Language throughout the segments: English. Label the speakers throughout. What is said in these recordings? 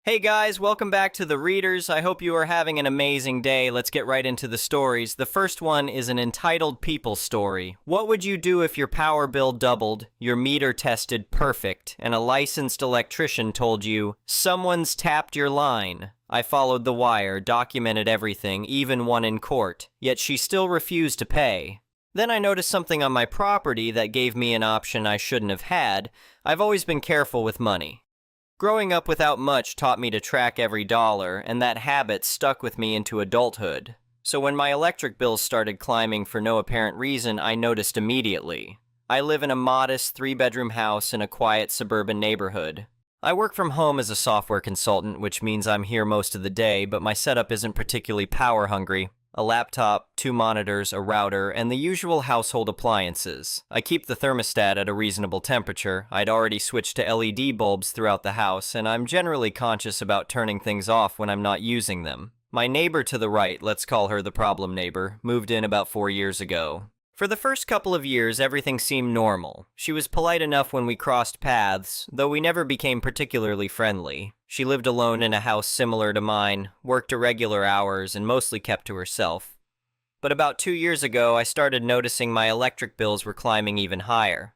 Speaker 1: Hey guys, welcome back to The Readers. I hope you are having an amazing day. Let's get right into the stories. The first one is an entitled People story. What would you do if your power bill doubled, your meter tested perfect, and a licensed electrician told you, "Someone's tapped your line"? I followed the wire, documented everything, even won in court, yet she still refused to pay. Then I noticed something on my property that gave me an option I shouldn't have had. I've always been careful with money. Growing up without much taught me to track every dollar, and that habit stuck with me into adulthood. So when my electric bills started climbing for no apparent reason, I noticed immediately. I live in a modest three-bedroom house in a quiet suburban neighborhood. I work from home as a software consultant, which means I'm here most of the day, but my setup isn't particularly power-hungry. A laptop, 2 monitors, a router, and the usual household appliances. I keep the thermostat at a reasonable temperature. I'd already switched to LED bulbs throughout the house, and I'm generally conscious about turning things off when I'm not using them. My neighbor to the right, let's call her the problem neighbor, moved in about 4 years ago. For the first couple of years, everything seemed normal. She was polite enough when we crossed paths, though we never became particularly friendly. She lived alone in a house similar to mine, worked irregular hours, and mostly kept to herself. But about 2 years ago, I started noticing my electric bills were climbing even higher.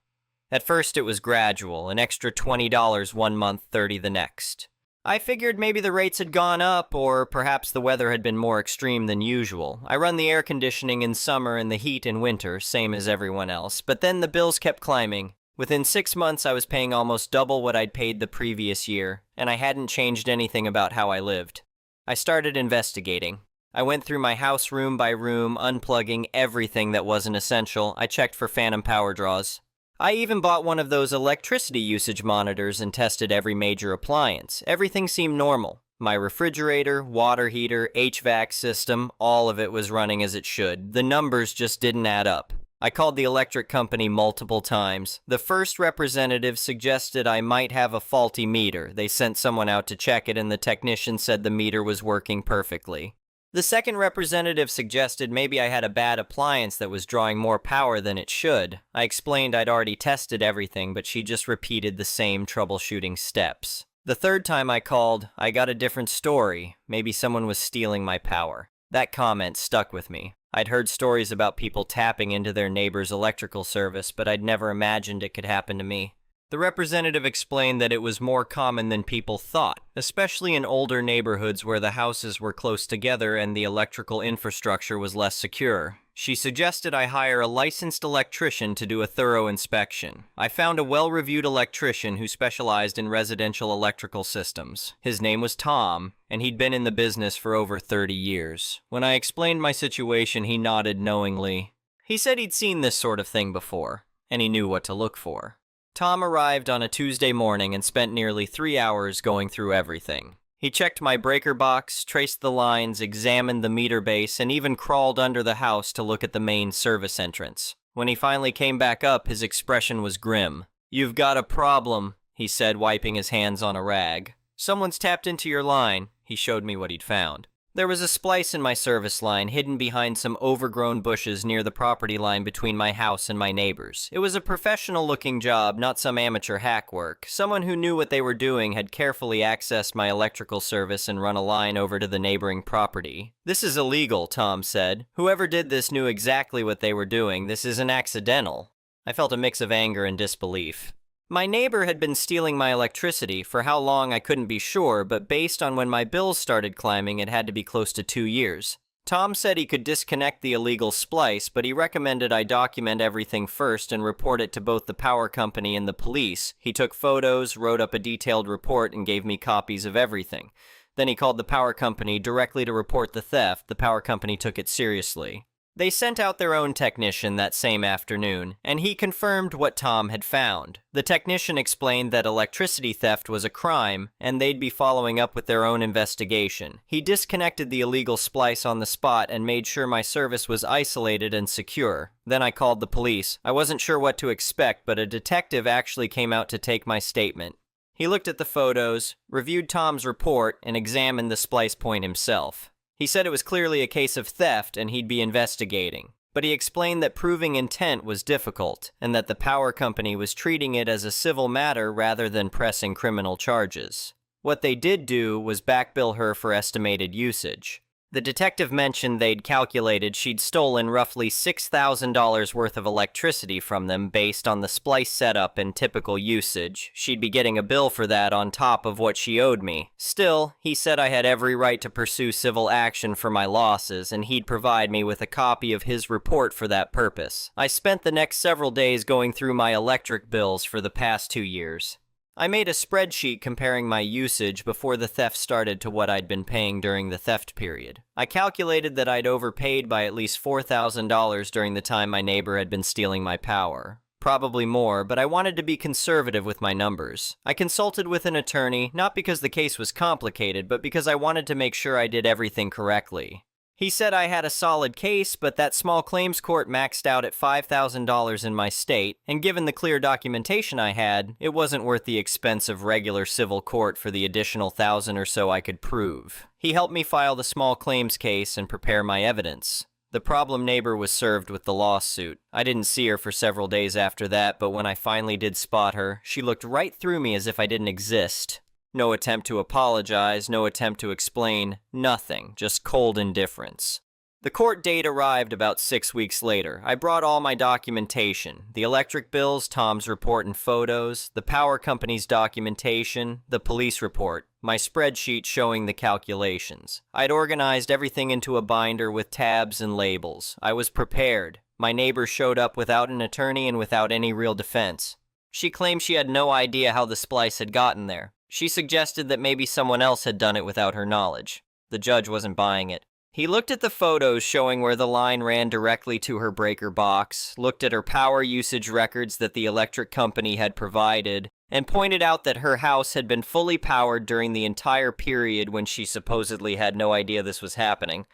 Speaker 1: At first, it was gradual, an extra $20 one month, $30 the next. I figured maybe the rates had gone up, or perhaps the weather had been more extreme than usual. I run the air conditioning in summer and the heat in winter, same as everyone else, but then the bills kept climbing. Within 6 months, I was paying almost double what I'd paid the previous year, and I hadn't changed anything about how I lived. I started investigating. I went through my house room by room, unplugging everything that wasn't essential. I checked for phantom power draws. I even bought one of those electricity usage monitors and tested every major appliance. Everything seemed normal. My refrigerator, water heater, HVAC system, all of it was running as it should. The numbers just didn't add up. I called the electric company multiple times. The first representative suggested I might have a faulty meter. They sent someone out to check it, and the technician said the meter was working perfectly. The second representative suggested maybe I had a bad appliance that was drawing more power than it should. I explained I'd already tested everything, but she just repeated the same troubleshooting steps. The third time I called, I got a different story. Maybe someone was stealing my power. That comment stuck with me. I'd heard stories about people tapping into their neighbor's electrical service, but I'd never imagined it could happen to me. The representative explained that it was more common than people thought, especially in older neighborhoods where the houses were close together and the electrical infrastructure was less secure. She suggested I hire a licensed electrician to do a thorough inspection. I found a well-reviewed electrician who specialized in residential electrical systems. His name was Tom, and he'd been in the business for over 30 years. When I explained my situation, he nodded knowingly. He said he'd seen this sort of thing before, and he knew what to look for. Tom arrived on a Tuesday morning and spent nearly 3 hours going through everything. He checked my breaker box, traced the lines, examined the meter base, and even crawled under the house to look at the main service entrance. When he finally came back up, his expression was grim. "You've got a problem," he said, wiping his hands on a rag. "Someone's tapped into your line." He showed me what he'd found. There was a splice in my service line hidden behind some overgrown bushes near the property line between my house and my neighbor's. It was a professional-looking job, not some amateur hack work. Someone who knew what they were doing had carefully accessed my electrical service and run a line over to the neighboring property. "This is illegal," Tom said. "Whoever did this knew exactly what they were doing. This isn't accidental." I felt a mix of anger and disbelief. My neighbor had been stealing my electricity. For how long I couldn't be sure, but based on when my bills started climbing, it had to be close to 2 years. Tom said he could disconnect the illegal splice, but he recommended I document everything first and report it to both the power company and the police. He took photos, wrote up a detailed report, and gave me copies of everything. Then he called the power company directly to report the theft. The power company took it seriously. They sent out their own technician that same afternoon, and he confirmed what Tom had found. The technician explained that electricity theft was a crime, and they'd be following up with their own investigation. He disconnected the illegal splice on the spot and made sure my service was isolated and secure. Then I called the police. I wasn't sure what to expect, but a detective actually came out to take my statement. He looked at the photos, reviewed Tom's report, and examined the splice point himself. He said it was clearly a case of theft and he'd be investigating. But he explained that proving intent was difficult, and that the power company was treating it as a civil matter rather than pressing criminal charges. What they did do was backbill her for estimated usage. The detective mentioned they'd calculated she'd stolen roughly $6,000 worth of electricity from them based on the splice setup and typical usage. She'd be getting a bill for that on top of what she owed me. Still, he said I had every right to pursue civil action for my losses, and he'd provide me with a copy of his report for that purpose. I spent the next several days going through my electric bills for the past 2 years. I made a spreadsheet comparing my usage before the theft started to what I'd been paying during the theft period. I calculated that I'd overpaid by at least $4,000 during the time my neighbor had been stealing my power. Probably more, but I wanted to be conservative with my numbers. I consulted with an attorney, not because the case was complicated, but because I wanted to make sure I did everything correctly. He said I had a solid case, but that small claims court maxed out at $5,000 in my state, and given the clear documentation I had, it wasn't worth the expense of regular civil court for the additional 1,000 or so I could prove. He helped me file the small claims case and prepare my evidence. The problem neighbor was served with the lawsuit. I didn't see her for several days after that, but when I finally did spot her, she looked right through me as if I didn't exist. No attempt to apologize, no attempt to explain, nothing, just cold indifference. The court date arrived about 6 weeks later. I brought all my documentation, the electric bills, Tom's report and photos, the power company's documentation, the police report, my spreadsheet showing the calculations. I'd organized everything into a binder with tabs and labels. I was prepared. My neighbor showed up without an attorney and without any real defense. She claimed she had no idea how the splice had gotten there. She suggested that maybe someone else had done it without her knowledge. The judge wasn't buying it. He looked at the photos showing where the line ran directly to her breaker box, looked at her power usage records that the electric company had provided, and pointed out that her house had been fully powered during the entire period when she supposedly had no idea this was happening.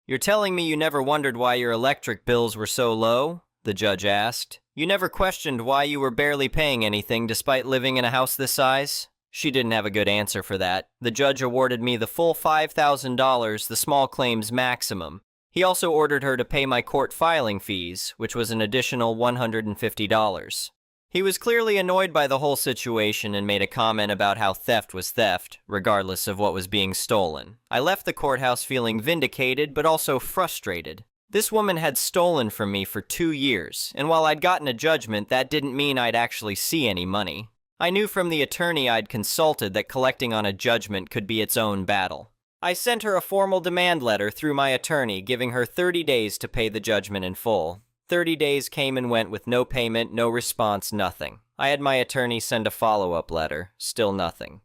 Speaker 1: "You're telling me you never wondered why your electric bills were so low?" the judge asked. "You never questioned why you were barely paying anything despite living in a house this size?" She didn't have a good answer for that. The judge awarded me the full $5,000, the small claims maximum. He also ordered her to pay my court filing fees, which was an additional $150. He was clearly annoyed by the whole situation and made a comment about how theft was theft, regardless of what was being stolen. I left the courthouse feeling vindicated, but also frustrated. This woman had stolen from me for 2 years, and while I'd gotten a judgment, that didn't mean I'd actually see any money. I knew from the attorney I'd consulted that collecting on a judgment could be its own battle. I sent her a formal demand letter through my attorney, giving her 30 days to pay the judgment in full. 30 days came and went with no payment, no response, nothing. I had my attorney send a follow-up letter. Still nothing.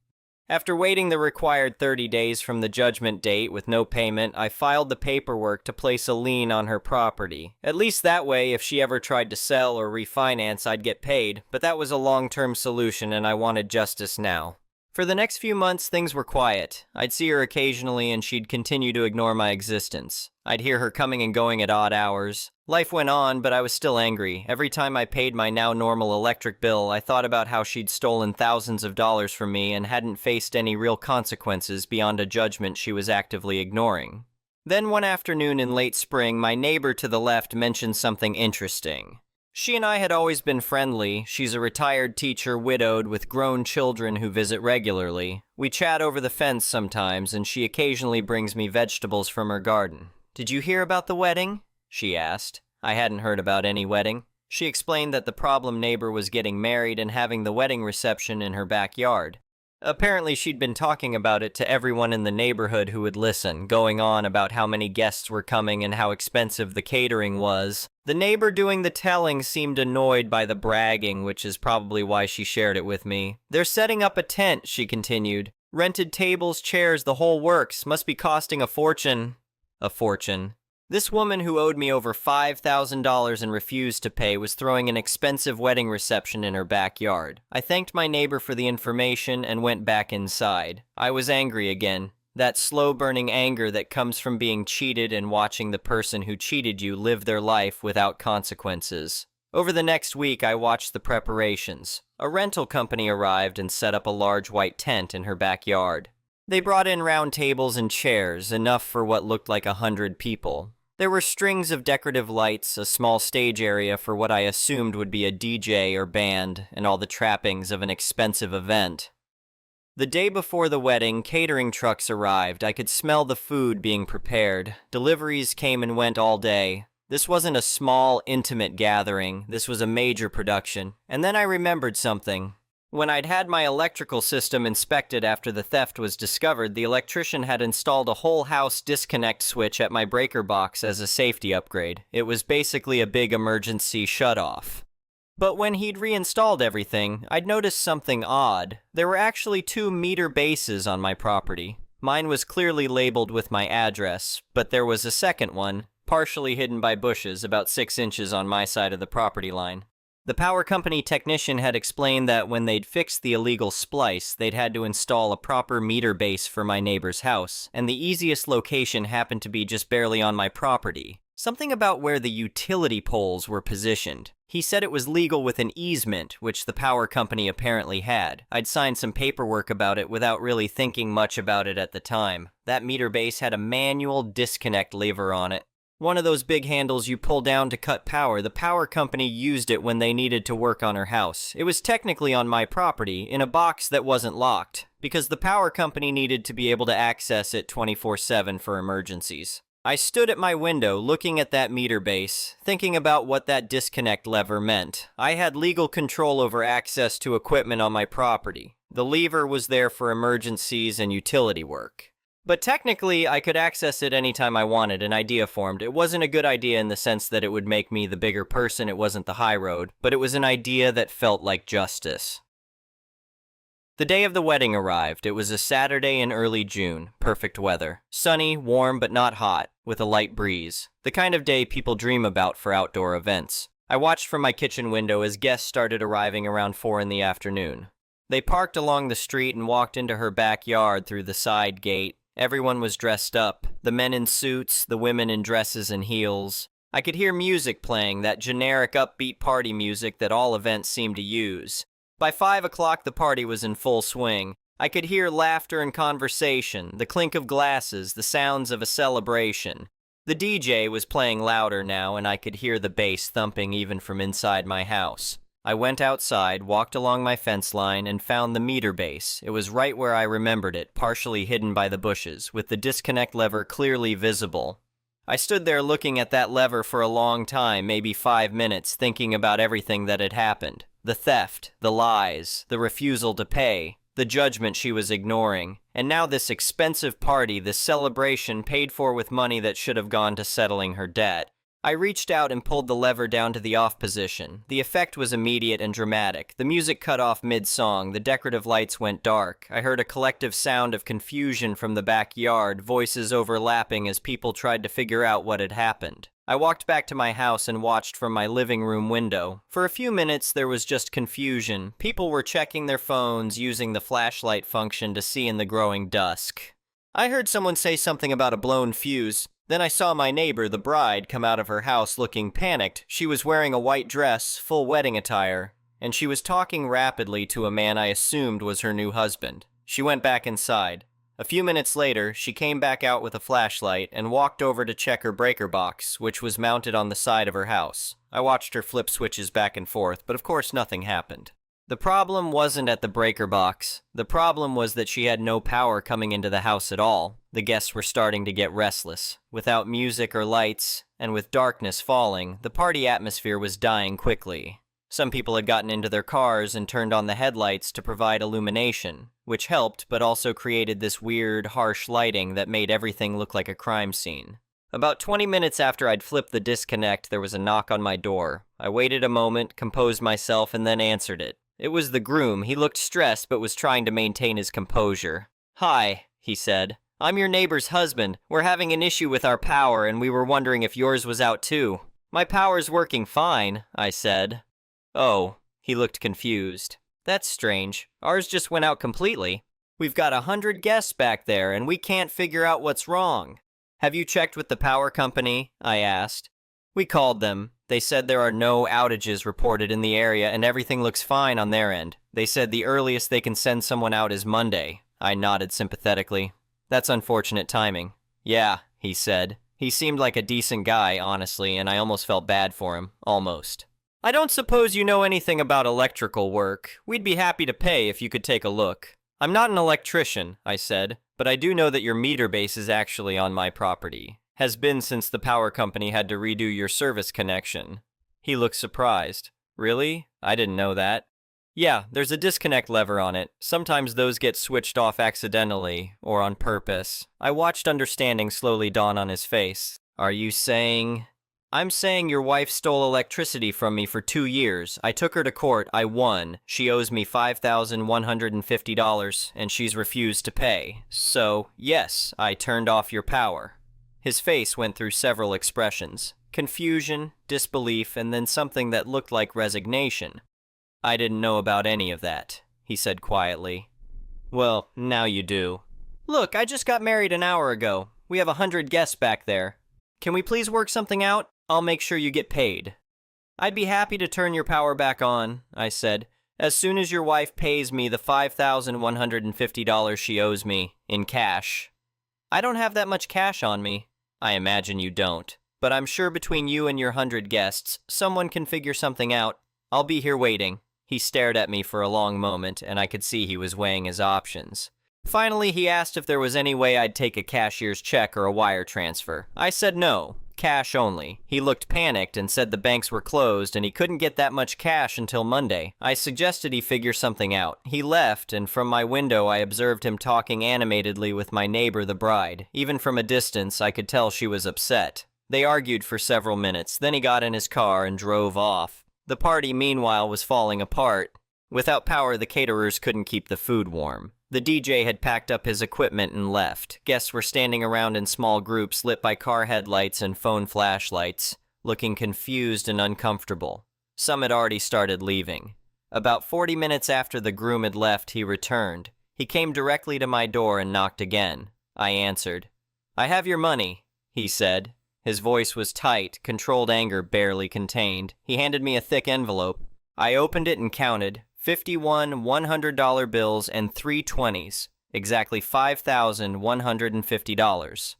Speaker 1: After waiting the required 30 days from the judgment date with no payment, I filed the paperwork to place a lien on her property. At least that way, if she ever tried to sell or refinance, I'd get paid, but that was a long-term solution and I wanted justice now. For the next few months, things were quiet. I'd see her occasionally and she'd continue to ignore my existence. I'd hear her coming and going at odd hours. Life went on, but I was still angry. Every time I paid my now normal electric bill, I thought about how she'd stolen thousands of dollars from me and hadn't faced any real consequences beyond a judgment she was actively ignoring. Then one afternoon in late spring, my neighbor to the left mentioned something interesting. She and I had always been friendly. She's a retired teacher, widowed, with grown children who visit regularly. We chat over the fence sometimes, and she occasionally brings me vegetables from her garden. "Did you hear about the wedding?" she asked. I hadn't heard about any wedding. She explained that the problem neighbor was getting married and having the wedding reception in her backyard. Apparently she'd been talking about it to everyone in the neighborhood who would listen, going on about how many guests were coming and how expensive the catering was. The neighbor doing the telling seemed annoyed by the bragging, which is probably why she shared it with me. "They're setting up a tent," she continued. "Rented tables, chairs, the whole works. Must be costing a fortune." A fortune. This woman who owed me over $5,000 and refused to pay was throwing an expensive wedding reception in her backyard. I thanked my neighbor for the information and went back inside. I was angry again. That slow-burning anger that comes from being cheated and watching the person who cheated you live their life without consequences. Over the next week, I watched the preparations. A rental company arrived and set up a large white tent in her backyard. They brought in round tables and chairs, enough for what looked like 100 people. There were strings of decorative lights, a small stage area for what I assumed would be a DJ or band, and all the trappings of an expensive event. The day before the wedding, catering trucks arrived. I could smell the food being prepared. Deliveries came and went all day. This wasn't a small, intimate gathering. This was a major production. And then I remembered something. When I'd had my electrical system inspected after the theft was discovered, the electrician had installed a whole house disconnect switch at my breaker box as a safety upgrade. It was basically a big emergency shutoff. But when he'd reinstalled everything, I'd noticed something odd. There were actually 2 meter bases on my property. Mine was clearly labeled with my address, but there was a second one, partially hidden by bushes about 6 inches on my side of the property line. The power company technician had explained that when they'd fixed the illegal splice, they'd had to install a proper meter base for my neighbor's house, and the easiest location happened to be just barely on my property. Something about where the utility poles were positioned. He said it was legal with an easement, which the power company apparently had. I'd signed some paperwork about it without really thinking much about it at the time. That meter base had a manual disconnect lever on it. One of those big handles you pull down to cut power. The power company used it when they needed to work on her house. It was technically on my property, in a box that wasn't locked, because the power company needed to be able to access it 24/7 for emergencies. I stood at my window looking at that meter base, thinking about what that disconnect lever meant. I had legal control over access to equipment on my property. The lever was there for emergencies and utility work. But technically, I could access it anytime I wanted. An idea formed. It wasn't a good idea in the sense that it would make me the bigger person. It wasn't the high road, but it was an idea that felt like justice. The day of the wedding arrived. It was a Saturday in early June. Perfect weather. Sunny, warm, but not hot, with a light breeze. The kind of day people dream about for outdoor events. I watched from my kitchen window as guests started arriving around 4 in the afternoon. They parked along the street and walked into her backyard through the side gate. Everyone was dressed up. The men in suits, the women in dresses and heels. I could hear music playing, that generic upbeat party music that all events seem to use. By 5 o'clock, the party was in full swing. I could hear laughter and conversation, the clink of glasses, the sounds of a celebration. The DJ was playing louder now, and I could hear the bass thumping even from inside my house. I went outside, walked along my fence line, and found the meter base. It was right where I remembered it, partially hidden by the bushes, with the disconnect lever clearly visible. I stood there looking at that lever for a long time, maybe 5 minutes, thinking about everything that had happened. The theft, the lies, the refusal to pay, the judgment she was ignoring, and now this expensive party, this celebration paid for with money that should have gone to settling her debt. I reached out and pulled the lever down to the off position. The effect was immediate and dramatic. The music cut off mid-song, the decorative lights went dark. I heard a collective sound of confusion from the backyard, voices overlapping as people tried to figure out what had happened. I walked back to my house and watched from my living room window. For a few minutes, there was just confusion. People were checking their phones, using the flashlight function to see in the growing dusk. I heard someone say something about a blown fuse. Then I saw my neighbor, the bride, come out of her house looking panicked. She was wearing a white dress, full wedding attire, and she was talking rapidly to a man I assumed was her new husband. She went back inside. A few minutes later, she came back out with a flashlight and walked over to check her breaker box, which was mounted on the side of her house. I watched her flip switches back and forth, but of course nothing happened. The problem wasn't at the breaker box. The problem was that she had no power coming into the house at all. The guests were starting to get restless. Without music or lights, and with darkness falling, the party atmosphere was dying quickly. Some people had gotten into their cars and turned on the headlights to provide illumination, which helped but also created this weird, harsh lighting that made everything look like a crime scene. About 20 minutes after I'd flipped the disconnect, there was a knock on my door. I waited a moment, composed myself, and then answered it. It was the groom. He looked stressed but was trying to maintain his composure. "Hi," he said. "I'm your neighbor's husband. We're having an issue with our power, and we were wondering if yours was out too." "My power's working fine," I said. "Oh," he looked confused. "That's strange. Ours just went out completely. We've got 100 guests back there, and we can't figure out what's wrong." "Have you checked with the power company?" I asked. "We called them. They said there are no outages reported in the area, and everything looks fine on their end. They said the earliest they can send someone out is Monday." I nodded sympathetically. "That's unfortunate timing." "Yeah," he said. He seemed like a decent guy, honestly, and I almost felt bad for him. Almost. "I don't suppose you know anything about electrical work. We'd be happy to pay if you could take a look." I'm not an electrician, I said, but I do know that your meter base is actually on my property. Has been since the power company had to redo your service connection. He looked surprised. Really? I didn't know that. Yeah, there's a disconnect lever on it. Sometimes those get switched off accidentally, or on purpose. I watched understanding slowly dawn on his face. Are you saying... I'm saying your wife stole electricity from me for 2 years. I took her to court. I won. She owes me $5,150, and she's refused to pay. So, yes, I turned off your power. His face went through several expressions. Confusion, disbelief, and then something that looked like resignation. I didn't know about any of that, he said quietly. Well, now you do. Look, I just got married an hour ago. We have 100 guests back there. Can we please work something out? I'll make sure you get paid. I'd be happy to turn your power back on, I said, as soon as your wife pays me the $5,150 she owes me, in cash. I don't have that much cash on me. I imagine you don't. But I'm sure between you and your 100 guests, someone can figure something out. I'll be here waiting. He stared at me for a long moment, and I could see he was weighing his options. Finally, he asked if there was any way I'd take a cashier's check or a wire transfer. I said no. Cash only. He looked panicked and said the banks were closed and he couldn't get that much cash until Monday. I suggested he figure something out. He left, and from my window I observed him talking animatedly with my neighbor, the bride. Even from a distance, I could tell she was upset. They argued for several minutes, then he got in his car and drove off. The party, meanwhile, was falling apart. Without power, the caterers couldn't keep the food warm. The DJ had packed up his equipment and left. Guests were standing around in small groups lit by car headlights and phone flashlights, looking confused and uncomfortable. Some had already started leaving. About 40 minutes after the groom had left, he returned. He came directly to my door and knocked again. I answered. I have your money, he said. His voice was tight, controlled anger barely contained. He handed me a thick envelope. I opened it and counted. 51 $100 bills and 3 20s, exactly $5,150.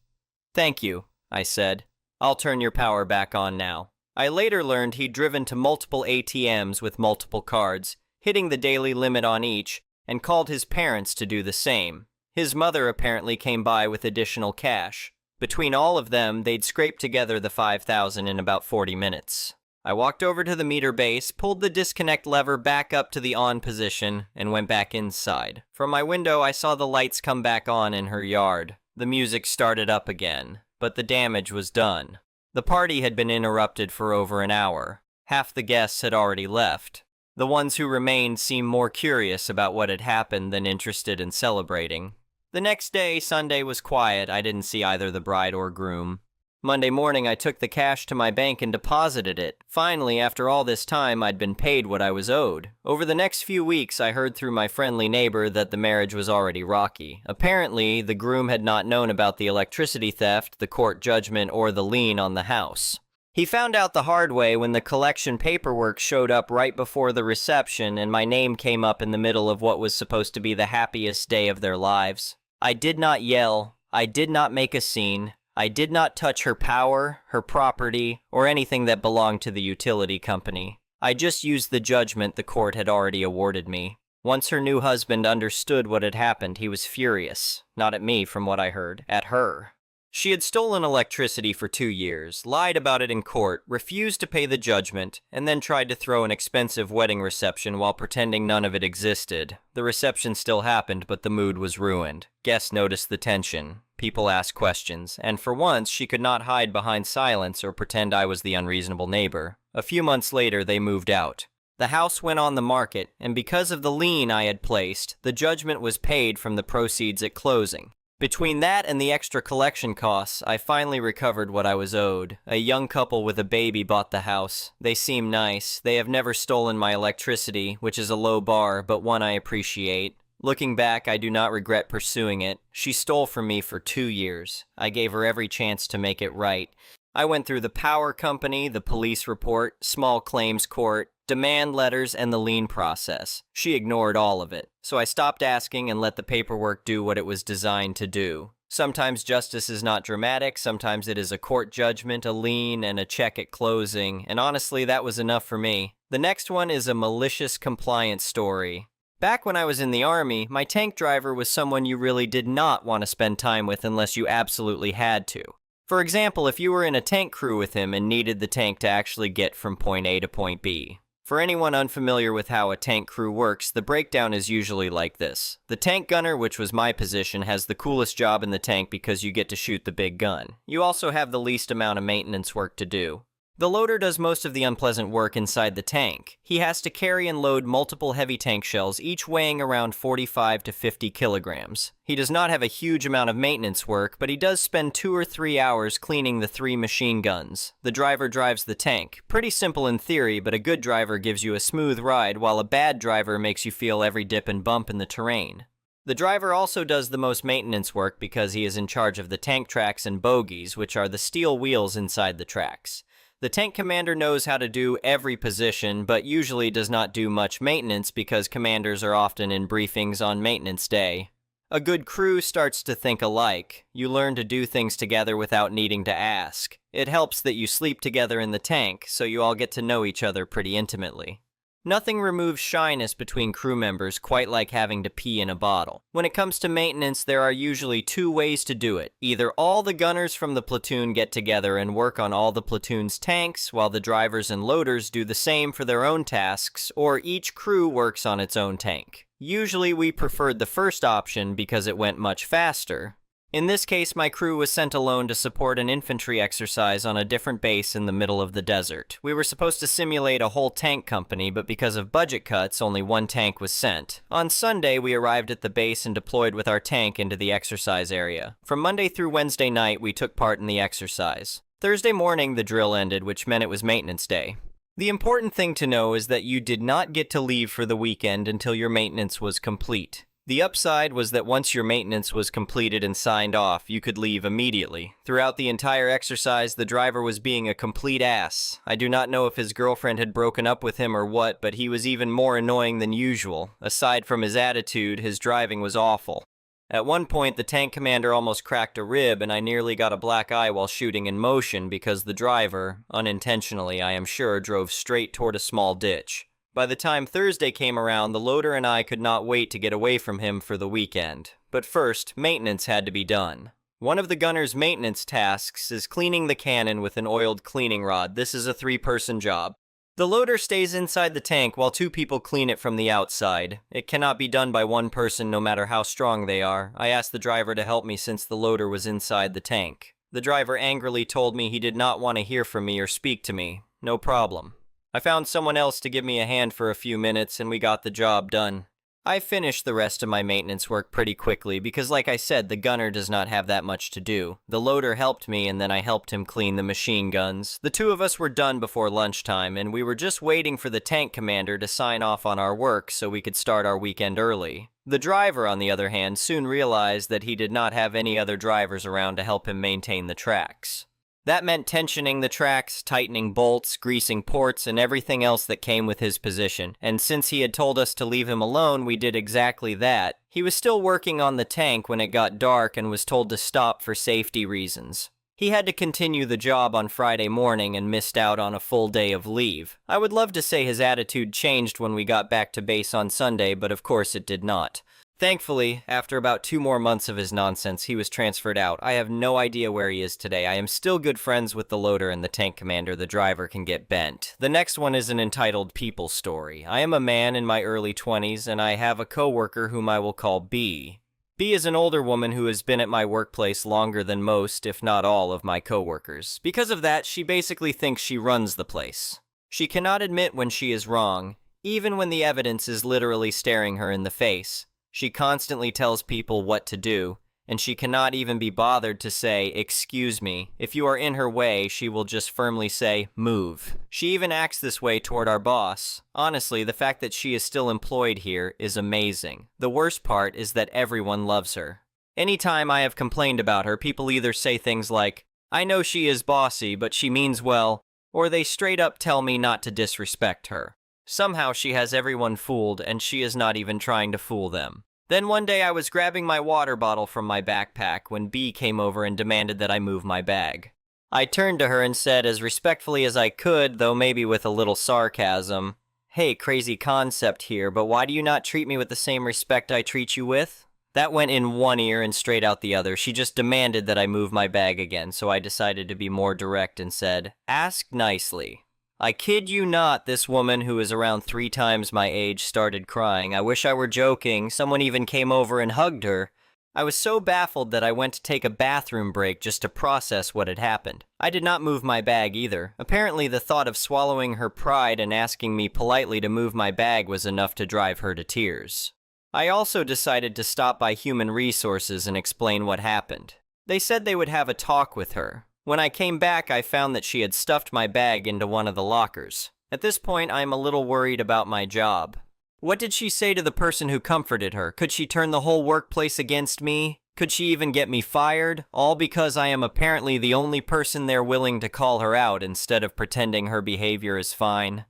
Speaker 1: Thank you, I said. I'll turn your power back on now. I later learned he'd driven to multiple ATMs with multiple cards, hitting the daily limit on each, and called his parents to do the same. His mother apparently came by with additional cash. Between all of them, they'd scraped together the $5,000 in about 40 minutes. I walked over to the meter base, pulled the disconnect lever back up to the on position, and went back inside. From my window, I saw the lights come back on in her yard. The music started up again, but the damage was done. The party had been interrupted for over an hour. Half the guests had already left. The ones who remained seemed more curious about what had happened than interested in celebrating. The next day, Sunday, was quiet. I didn't see either the bride or groom. Monday morning, I took the cash to my bank and deposited it. Finally, after all this time, I'd been paid what I was owed. Over the next few weeks, I heard through my friendly neighbor that the marriage was already rocky. Apparently, the groom had not known about the electricity theft, the court judgment, or the lien on the house. He found out the hard way when the collection paperwork showed up right before the reception and my name came up in the middle of what was supposed to be the happiest day of their lives. I did not yell. I did not make a scene. I did not touch her power, her property, or anything that belonged to the utility company. I just used the judgment the court had already awarded me. Once her new husband understood what had happened, he was furious. Not at me, from what I heard, at her. She had stolen electricity for 2 years, lied about it in court, refused to pay the judgment, and then tried to throw an expensive wedding reception while pretending none of it existed. The reception still happened, but the mood was ruined. Guests noticed the tension. People asked questions, and for once she could not hide behind silence or pretend I was the unreasonable neighbor. A few months later, they moved out. The house went on the market, and because of the lien I had placed, the judgment was paid from the proceeds at closing. Between that and the extra collection costs, I finally recovered what I was owed. A young couple with a baby bought the house. They seem nice. They have never stolen my electricity, which is a low bar, but one I appreciate. Looking back, I do not regret pursuing it. She stole from me for 2 years. I gave her every chance to make it right. I went through the power company, the police report, small claims court, demand letters, and the lien process. She ignored all of it. So I stopped asking and let the paperwork do what it was designed to do. Sometimes justice is not dramatic, sometimes it is a court judgment, a lien, and a check at closing, and honestly, that was enough for me. The next one is a malicious compliance story. Back when I was in the army, my tank driver was someone you really did not want to spend time with unless you absolutely had to. For example, if you were in a tank crew with him and needed the tank to actually get from point A to point B. For anyone unfamiliar with how a tank crew works, the breakdown is usually like this. The tank gunner, which was my position, has the coolest job in the tank because you get to shoot the big gun. You also have the least amount of maintenance work to do. The loader does most of the unpleasant work inside the tank. He has to carry and load multiple heavy tank shells, each weighing around 45 to 50 kilograms. He does not have a huge amount of maintenance work, but he does spend 2 or 3 hours cleaning the 3 machine guns. The driver drives the tank. Pretty simple in theory, but a good driver gives you a smooth ride, while a bad driver makes you feel every dip and bump in the terrain. The driver also does the most maintenance work because he is in charge of the tank tracks and bogies, which are the steel wheels inside the tracks. The tank commander knows how to do every position, but usually does not do much maintenance because commanders are often in briefings on maintenance day. A good crew starts to think alike. You learn to do things together without needing to ask. It helps that you sleep together in the tank, so you all get to know each other pretty intimately. Nothing removes shyness between crew members quite like having to pee in a bottle. When it comes to maintenance, there are usually 2 ways to do it. Either all the gunners from the platoon get together and work on all the platoon's tanks, while the drivers and loaders do the same for their own tasks, or each crew works on its own tank. Usually we preferred the first option because it went much faster. In this case, my crew was sent alone to support an infantry exercise on a different base in the middle of the desert. We were supposed to simulate a whole tank company, but because of budget cuts, only 1 tank was sent. On Sunday, we arrived at the base and deployed with our tank into the exercise area. From Monday through Wednesday night, we took part in the exercise. Thursday morning, the drill ended, which meant it was maintenance day. The important thing to know is that you did not get to leave for the weekend until your maintenance was complete. The upside was that once your maintenance was completed and signed off, you could leave immediately. Throughout the entire exercise, the driver was being a complete ass. I do not know if his girlfriend had broken up with him or what, but he was even more annoying than usual. Aside from his attitude, his driving was awful. At one point, the tank commander almost cracked a rib, and I nearly got a black eye while shooting in motion because the driver, unintentionally I am sure, drove straight toward a small ditch. By the time Thursday came around, the loader and I could not wait to get away from him for the weekend. But first, maintenance had to be done. One of the gunner's maintenance tasks is cleaning the cannon with an oiled cleaning rod. This is a 3-person job. The loader stays inside the tank while 2 people clean it from the outside. It cannot be done by 1 person no matter how strong they are. I asked the driver to help me since the loader was inside the tank. The driver angrily told me he did not want to hear from me or speak to me. No problem. I found someone else to give me a hand for a few minutes and we got the job done. I finished the rest of my maintenance work pretty quickly because, like I said, the gunner does not have that much to do. The loader helped me and then I helped him clean the machine guns. The 2 of us were done before lunchtime and we were just waiting for the tank commander to sign off on our work so we could start our weekend early. The driver, on the other hand, soon realized that he did not have any other drivers around to help him maintain the tracks. That meant tensioning the tracks, tightening bolts, greasing ports, and everything else that came with his position. And since he had told us to leave him alone, we did exactly that. He was still working on the tank when it got dark and was told to stop for safety reasons. He had to continue the job on Friday morning and missed out on a full day of leave. I would love to say his attitude changed when we got back to base on Sunday, but of course it did not. Thankfully, after about 2 more months of his nonsense, he was transferred out. I have no idea where he is today. I am still good friends with the loader and the tank commander. The driver can get bent. The next one is an entitled People Story. I am a man in my early 20s, and I have a coworker whom I will call B. B is an older woman who has been at my workplace longer than most, if not all, of my coworkers. Because of that, she basically thinks she runs the place. She cannot admit when she is wrong, even when the evidence is literally staring her in the face. She constantly tells people what to do, and she cannot even be bothered to say, "Excuse me." If you are in her way, she will just firmly say, "Move." She even acts this way toward our boss. Honestly, the fact that she is still employed here is amazing. The worst part is that everyone loves her. Anytime I have complained about her, people either say things like, "I know she is bossy, but she means well," or they straight up tell me not to disrespect her. Somehow she has everyone fooled, and she is not even trying to fool them. Then one day I was grabbing my water bottle from my backpack when B came over and demanded that I move my bag. I turned to her and said as respectfully as I could, though maybe with a little sarcasm, "Hey, crazy concept here, but why do you not treat me with the same respect I treat you with?" That went in one ear and straight out the other. She just demanded that I move my bag again, so I decided to be more direct and said, "Ask nicely." I kid you not, this woman, who is around 3 times my age, started crying. I wish I were joking. Someone even came over and hugged her. I was so baffled that I went to take a bathroom break just to process what had happened. I did not move my bag either. Apparently, the thought of swallowing her pride and asking me politely to move my bag was enough to drive her to tears. I also decided to stop by Human Resources and explain what happened. They said they would have a talk with her. When I came back, I found that she had stuffed my bag into one of the lockers. At this point, I am a little worried about my job. What did she say to the person who comforted her? Could she turn the whole workplace against me? Could she even get me fired? All because I am apparently the only person there willing to call her out instead of pretending her behavior is fine.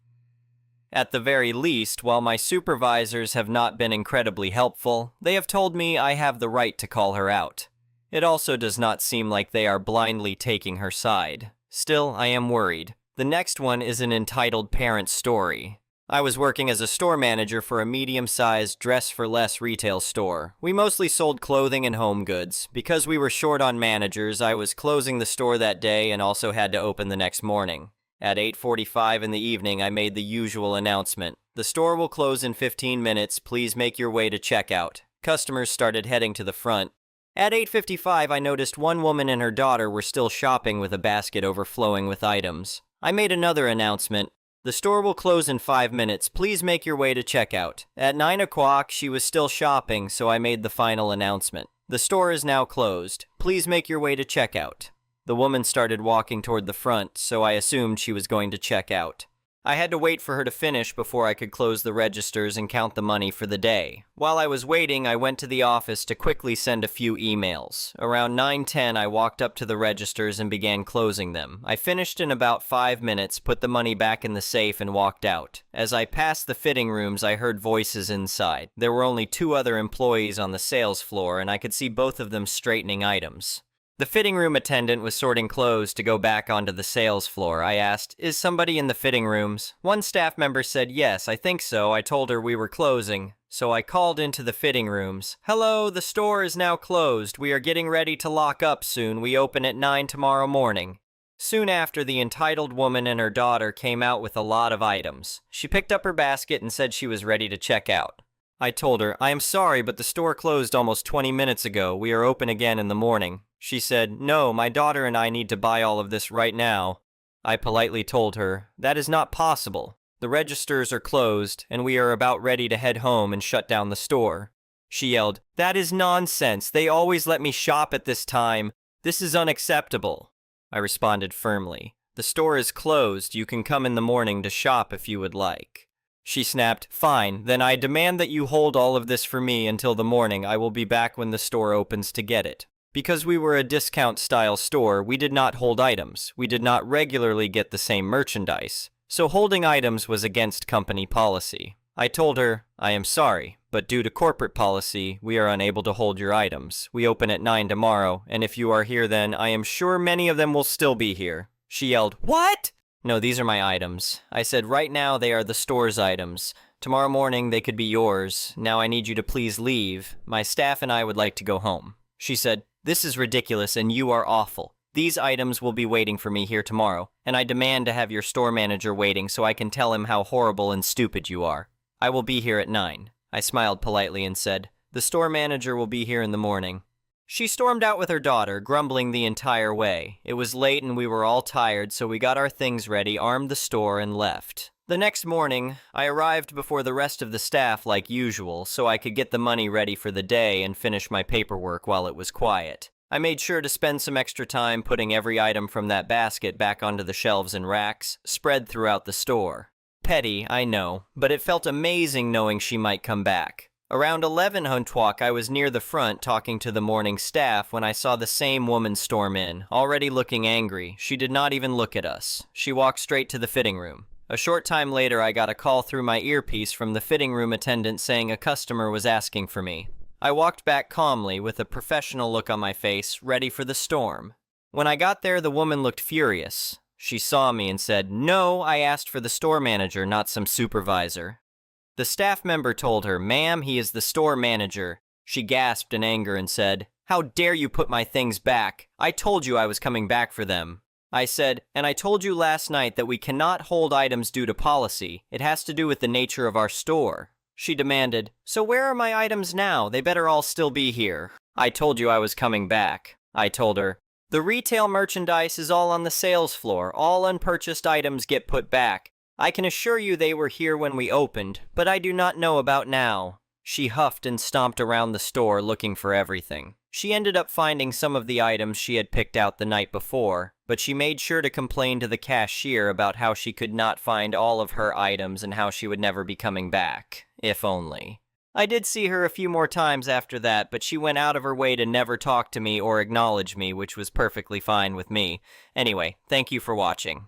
Speaker 1: At the very least, while my supervisors have not been incredibly helpful, they have told me I have the right to call her out. It also does not seem like they are blindly taking her side. Still, I am worried. The next one is an entitled parent story. I was working as a store manager for a medium-sized dress-for-less retail store. We mostly sold clothing and home goods. Because we were short on managers, I was closing the store that day and also had to open the next morning. At 8:45 in the evening, I made the usual announcement. "The store will close in 15 minutes. Please make your way to checkout." Customers started heading to the front. At 8:55, I noticed one woman and her daughter were still shopping with a basket overflowing with items. I made another announcement. "The store will close in 5 minutes. Please make your way to checkout." At 9 o'clock, she was still shopping, so I made the final announcement. "The store is now closed. Please make your way to checkout." The woman started walking toward the front, so I assumed she was going to check out. I had to wait for her to finish before I could close the registers and count the money for the day. While I was waiting, I went to the office to quickly send a few emails. Around 9:10, I walked up to the registers and began closing them. I finished in about 5 minutes, put the money back in the safe, and walked out. As I passed the fitting rooms, I heard voices inside. There were only 2 other employees on the sales floor, and I could see both of them straightening items. The fitting room attendant was sorting clothes to go back onto the sales floor. I asked, "Is somebody in the fitting rooms?" One staff member said, "Yes, I think so." I told her we were closing, so I called into the fitting rooms. "Hello, the store is now closed. We are getting ready to lock up soon. We open at 9 tomorrow morning." Soon after, the entitled woman and her daughter came out with a lot of items. She picked up her basket and said she was ready to check out. I told her, "I am sorry, but the store closed almost 20 minutes ago. We are open again in the morning." She said, "No, my daughter and I need to buy all of this right now." I politely told her, "That is not possible. The registers are closed, and we are about ready to head home and shut down the store." She yelled, "That is nonsense. They always let me shop at this time. This is unacceptable." I responded firmly, "The store is closed. You can come in the morning to shop if you would like." She snapped, "Fine, then I demand that you hold all of this for me until the morning. I will be back when the store opens to get it." Because we were a discount-style store, we did not hold items. We did not regularly get the same merchandise, so holding items was against company policy. I told her, "I am sorry, but due to corporate policy, we are unable to hold your items. We open at 9 tomorrow, and if you are here then, I am sure many of them will still be here." She yelled, "What?" "No, these are my items." I said, "Right now they are the store's items. Tomorrow morning they could be yours. Now I need you to please leave. My staff and I would like to go home." She said, "This is ridiculous and you are awful. These items will be waiting for me here tomorrow, and I demand to have your store manager waiting so I can tell him how horrible and stupid you are. I will be here at 9. I smiled politely and said, "The store manager will be here in the morning." She stormed out with her daughter, grumbling the entire way. It was late and we were all tired, so we got our things ready, armed the store, and left. The next morning, I arrived before the rest of the staff like usual, so I could get the money ready for the day and finish my paperwork while it was quiet. I made sure to spend some extra time putting every item from that basket back onto the shelves and racks, spread throughout the store. Petty, I know, but it felt amazing knowing she might come back. Around 11 o'clock, I was near the front talking to the morning staff when I saw the same woman storm in, already looking angry. She did not even look at us. She walked straight to the fitting room. A short time later, I got a call through my earpiece from the fitting room attendant saying a customer was asking for me. I walked back calmly with a professional look on my face, ready for the storm. When I got there, the woman looked furious. She saw me and said, "No, I asked for the store manager, not some supervisor." The staff member told her, "Ma'am, he is the store manager." She gasped in anger and said, "How dare you put my things back? I told you I was coming back for them." I said, "And I told you last night that we cannot hold items due to policy. It has to do with the nature of our store." She demanded, "So where are my items now? They better all still be here." I told you I was coming back. I told her, "The retail merchandise is all on the sales floor. All unpurchased items get put back. I can assure you they were here when we opened, but I do not know about now." She huffed and stomped around the store looking for everything. She ended up finding some of the items she had picked out the night before, but she made sure to complain to the cashier about how she could not find all of her items and how she would never be coming back, if only. I did see her a few more times after that, but she went out of her way to never talk to me or acknowledge me, which was perfectly fine with me. Anyway, thank you for watching.